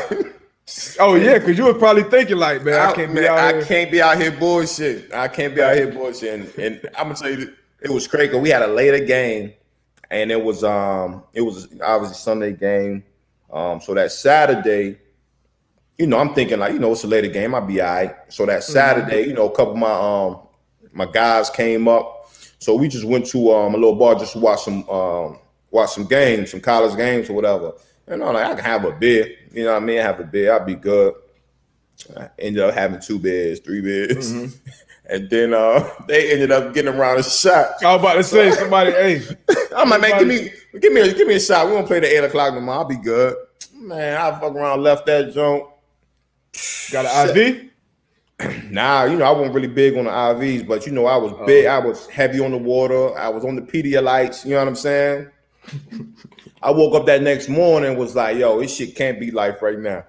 Oh yeah, because you were probably thinking like, man, I can't be out here bullshit. And I'm gonna tell you, it was crazy. We had a later game, and it was obviously Sunday game. So that Saturday, I'm thinking like, it's a later game, I'll be all right. So that Saturday, a couple of my guys came up, so we just went to a little bar just to watch some games, some college games or whatever. And I'm like, I can have a beer. You know what I mean? Have a beer. I'll be good. I ended up having 2 beers, 3 beers. And then they ended up getting around a shot. I was about to say somebody, hey. I'm like, man, give me a shot. We won't play the 8 o'clock tomorrow. I'll be good. Man, I fuck around, left that junk. Got an IV? Nah, I wasn't really big on the IVs, but I was big. I was heavy on the water. I was on the Pedialytes. You know what I'm saying? I woke up that next morning and was like, yo, this shit can't be life right now.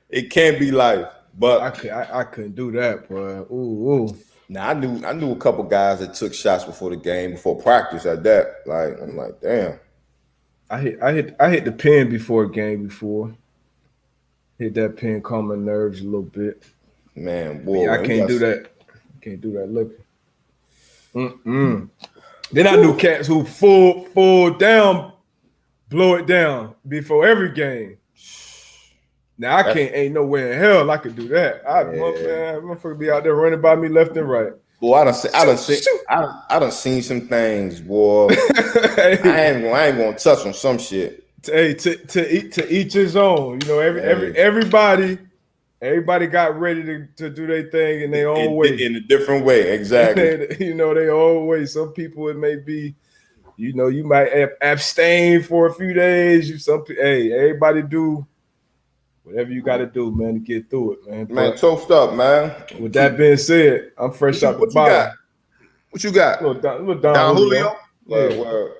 It can't be life. But I couldn't do that, boy. Ooh. Now I knew a couple guys that took shots before the game, before practice at that. Like, I'm like, damn. I hit the pen before a game before. Hit that pen, calm my nerves a little bit. Man, boy. I can't do that. I can't do that looking. Then I knew cats who full down, blow it down before every game. Now I can't. Ain't no way in hell I could do that. Motherfucker be out there running by me left and right. Boy, I done seen some things, boy. I ain't gonna touch on some shit. Hey, to each his own. Everybody got ready to do their thing in their own way. In a different way, exactly. Their own way. Some people it may be, you might abstain for a few days. Everybody do whatever you got to do, man, to get through it, man. Man, toast up, man. With that being said, I'm fresh out the bottle. What you got? Little Don Julio. Word.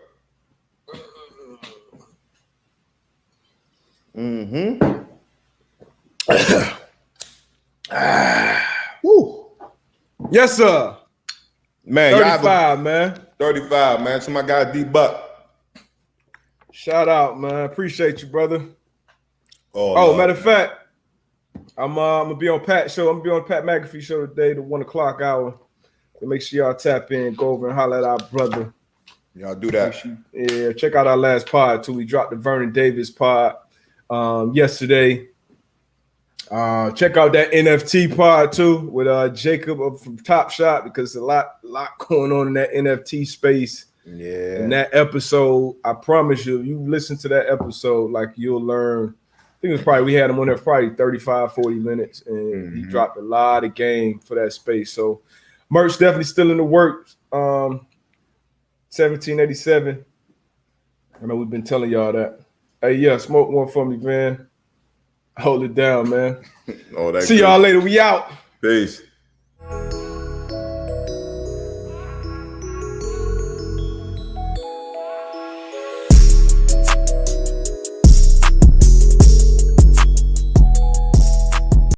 Woo. Yes, sir. Man, 35, man. 35, man. To my guy DButs. Shout out, man. Appreciate you, brother. Oh, matter of fact, I'm gonna be on Pat's show. I'm gonna be on Pat McAfee show today, the 1 o'clock hour. So make sure y'all tap in, go over and holler at our brother. Y'all do that. Yeah, check out our last pod too. We dropped the Vernon Davis pod yesterday. Check out that NFT pod too with Jacob from Top Shot, because a lot going on in that NFT space. Yeah. And that episode, I promise you listen to that episode, like you'll learn. I think it was probably, we had him on there probably 35, 40 minutes, and he dropped a lot of game for that space. So merch definitely still in the works. 1787. I know we've been telling y'all that. Hey, yeah, smoke one for me, man. Hold it down, man. See y'all later. We out. Peace.